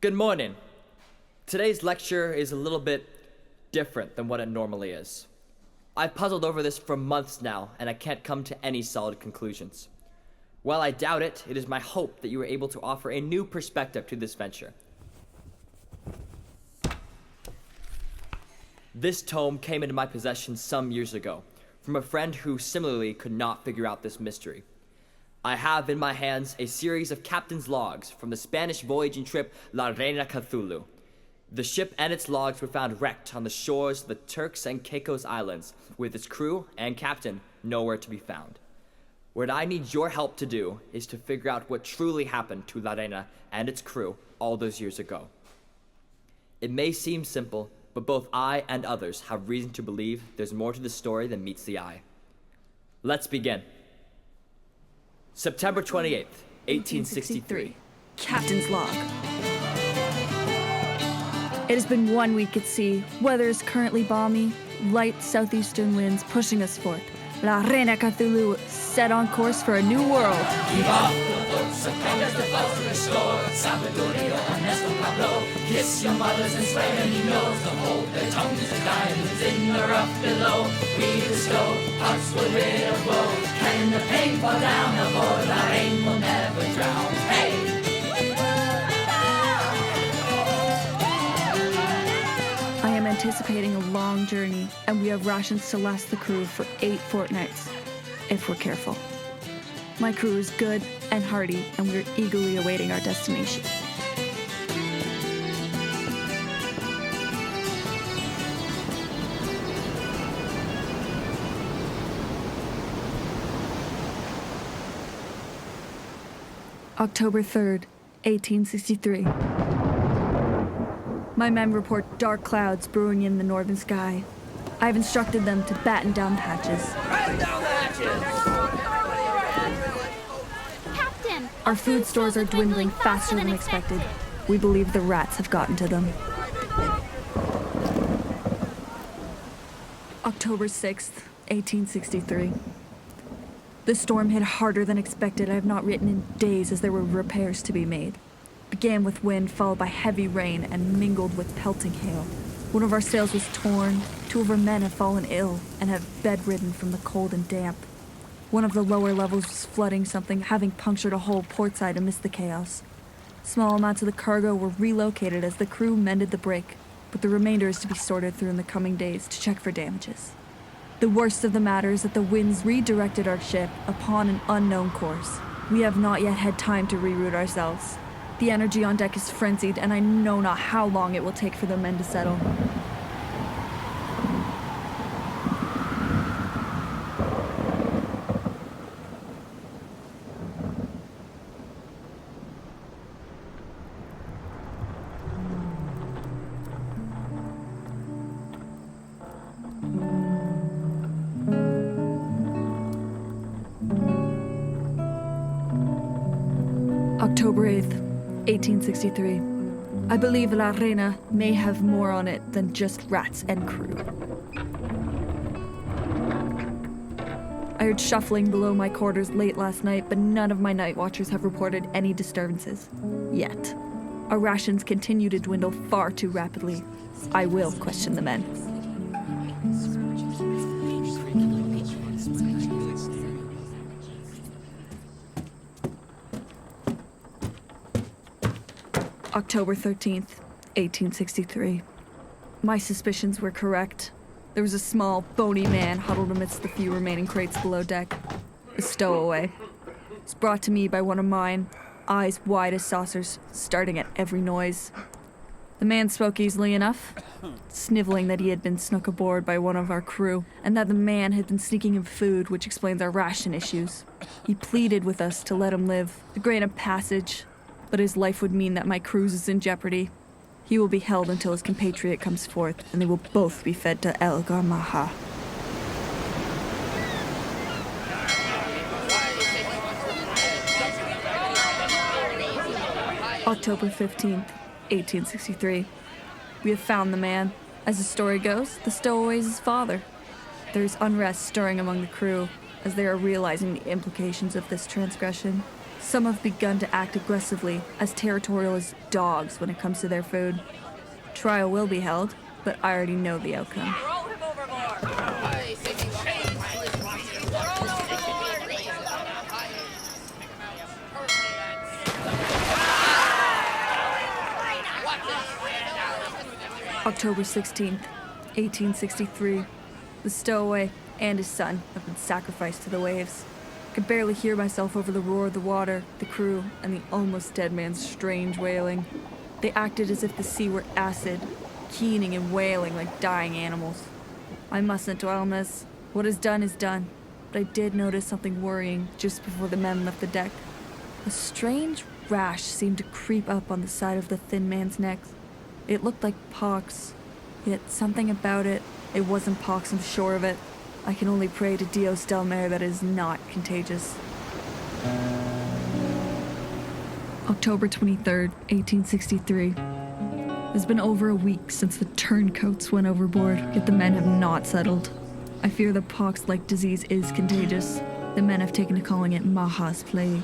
Good morning. Today's lecture is a little bit different than what it normally is. I've puzzled over this for months now, and I can't come to any solid conclusions. While I doubt it, it is my hope that you are able to offer a new perspective to this venture. This tome came into my possession some years ago, from a friend who similarly could not figure out this mystery. I have in my hands a series of captain's logs from the Spanish voyaging trip La Reina Cthulhu. The ship and its logs were found wrecked on the shores of the Turks and Caicos Islands, with its crew and captain nowhere to be found. What I need your help to do is to figure out what truly happened to La Reina and its crew all those years ago. It may seem simple, but both I and others have reason to believe there's more to the story than meets the eye. Let's begin. September 28th, 1863. Captain's log. It has been 1 week at sea. Weather is currently balmy. Light southeastern winds pushing us forth. La Reina Cthulhu set on course for a new world. Keep off the boats and fingers the boats to restore. Sabiduria, Ernesto Pablo. Kiss your mothers and swear any knows to hold their tongues as diamonds in the rough below. We bestow hearts were rid of woe. Can the pain fall down aboard? La Reina will never drown. Hey! I am anticipating a long journey, and we have rations to last the crew for 8 fortnights, if we're careful. My crew is good and hearty, and we're eagerly awaiting our destination. October 3rd, 1863. My men report dark clouds brewing in the northern sky. I've instructed them to batten down the hatches. Batten down the hatches! Captain! Our food stores are dwindling faster than expected. We believe the rats have gotten to them. October 6th, 1863. The storm hit harder than expected. I have not written in days as there were repairs to be made. Began with wind, followed by heavy rain, and mingled with pelting hail. One of our sails was torn, 2 of our men have fallen ill, and have bedridden from the cold and damp. One of the lower levels was flooding something, having punctured a hole portside amidst the chaos. Small amounts of the cargo were relocated as the crew mended the break, but the remainder is to be sorted through in the coming days to check for damages. The worst of the matter is that the winds redirected our ship upon an unknown course. We have not yet had time to reroute ourselves. The energy on deck is frenzied, and I know not how long it will take for the men to settle. October 8th. 1863. I believe La Reina may have more on it than just rats and crew. I heard shuffling below my quarters late last night, but none of my night watchers have reported any disturbances. Yet. Our rations continue to dwindle far too rapidly. I will question the men. October 13th, 1863. My suspicions were correct. There was a small, bony man huddled amidst the few remaining crates below deck. A stowaway. It was brought to me by one of mine, eyes wide as saucers, starting at every noise. The man spoke easily enough, sniveling that he had been snuck aboard by one of our crew, and that the man had been sneaking him food, which explains our ration issues. He pleaded with us to let him live, to grant him passage, but his life would mean that my cruise is in jeopardy. He will be held until his compatriot comes forth, and they will both be fed to El Garmaha. October 15th, 1863. We have found the man. As the story goes, the stowaway is his father. There is unrest stirring among the crew, as they are realizing the implications of this transgression. Some have begun to act aggressively, as territorial as dogs when it comes to their food. Trial will be held, but I already know the outcome. October 16th, 1863. The stowaway and his son have been sacrificed to the waves. I could barely hear myself over the roar of the water, the crew, and the almost dead man's strange wailing. They acted as if the sea were acid, keening and wailing like dying animals. I mustn't dwell on this. What is done, but I did notice something worrying just before the men left the deck. A strange rash seemed to creep up on the side of the thin man's neck. It looked like pox, yet something about it wasn't pox, I'm sure of it. I can only pray to Dios del Mar that it is not contagious. October 23rd, 1863. It's been over a week since the turncoats went overboard, yet the men have not settled. I fear the pox-like disease is contagious. The men have taken to calling it Maha's plague.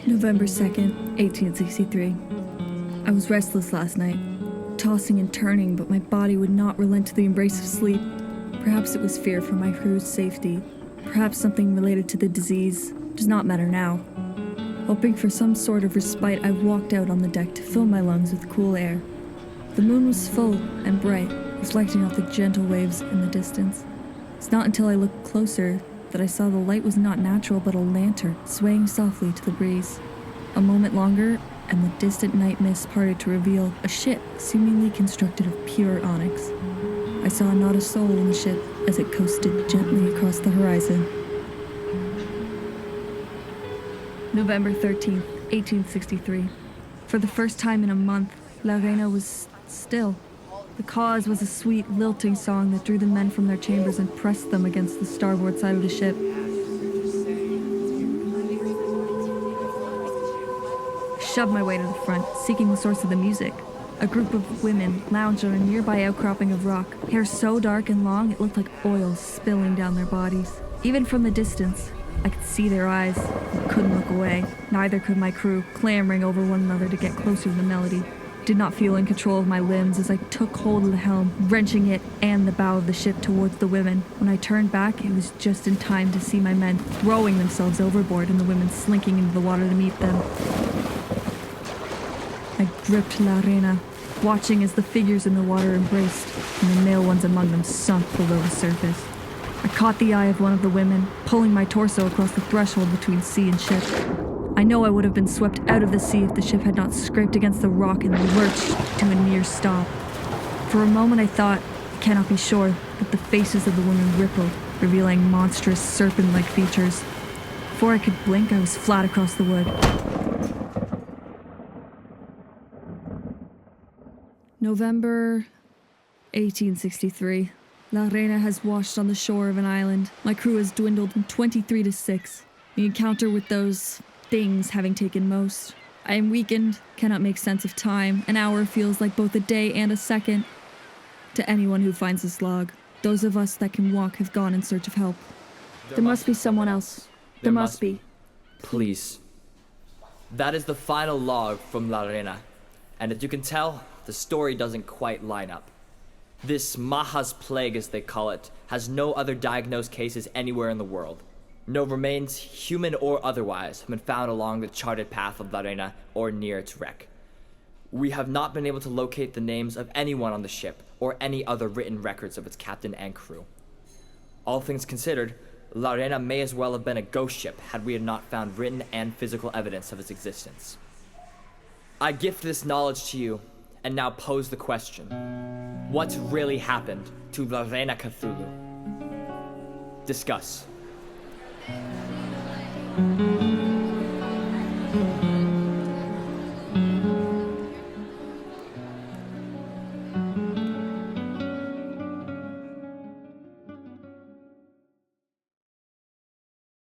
November 2nd, 1863. I was restless last night, tossing and turning, but my body would not relent to the embrace of sleep. Perhaps it was fear for my crew's safety. Perhaps something related to the disease. Does not matter now. Hoping for some sort of respite, I walked out on the deck to fill my lungs with cool air. The moon was full and bright, reflecting off the gentle waves in the distance. It's not until I looked closer that I saw the light was not natural but a lantern swaying softly to the breeze. A moment longer, and the distant night mist parted to reveal a ship seemingly constructed of pure onyx. I saw not a soul in the ship as it coasted gently across the horizon. November 13th, 1863. For the first time in a month, La Reina was still. The cause was a sweet, lilting song that drew the men from their chambers and pressed them against the starboard side of the ship. I shoved my way to the front, seeking the source of the music. A group of women lounged on a nearby outcropping of rock, hair so dark and long it looked like oil spilling down their bodies. Even from the distance, I could see their eyes, but couldn't look away. Neither could my crew, clamoring over one another to get closer to the melody. Did not feel in control of my limbs as I took hold of the helm, wrenching it and the bow of the ship towards the women. When I turned back, it was just in time to see my men throwing themselves overboard and the women slinking into the water to meet them. I gripped La Reina, watching as the figures in the water embraced, and the male ones among them sunk below the surface. I caught the eye of one of the women, pulling my torso across the threshold between sea and ship. I know I would have been swept out of the sea if the ship had not scraped against the rock and lurched to a near stop. For a moment I thought, I cannot be sure, that the faces of the women rippled, revealing monstrous serpent-like features. Before I could blink, I was flat across the wood. November 1863. La Reina has washed on the shore of an island. My crew has dwindled from 23 to 6. The encounter with those things having taken most. I am weakened, cannot make sense of time. An hour feels like both a day and a second. To anyone who finds this log, those of us that can walk have gone in search of help. There must be someone else. There must be. Please. That is the final log from La Reina. And as you can tell, the story doesn't quite line up. This Maha's plague, as they call it, has no other diagnosed cases anywhere in the world. No remains, human or otherwise, have been found along the charted path of La Reina or near its wreck. We have not been able to locate the names of anyone on the ship or any other written records of its captain and crew. All things considered, La Reina may as well have been a ghost ship had we not found written and physical evidence of its existence. I gift this knowledge to you, and now pose the question. What really happened to La Reina Cthulhu? Discuss.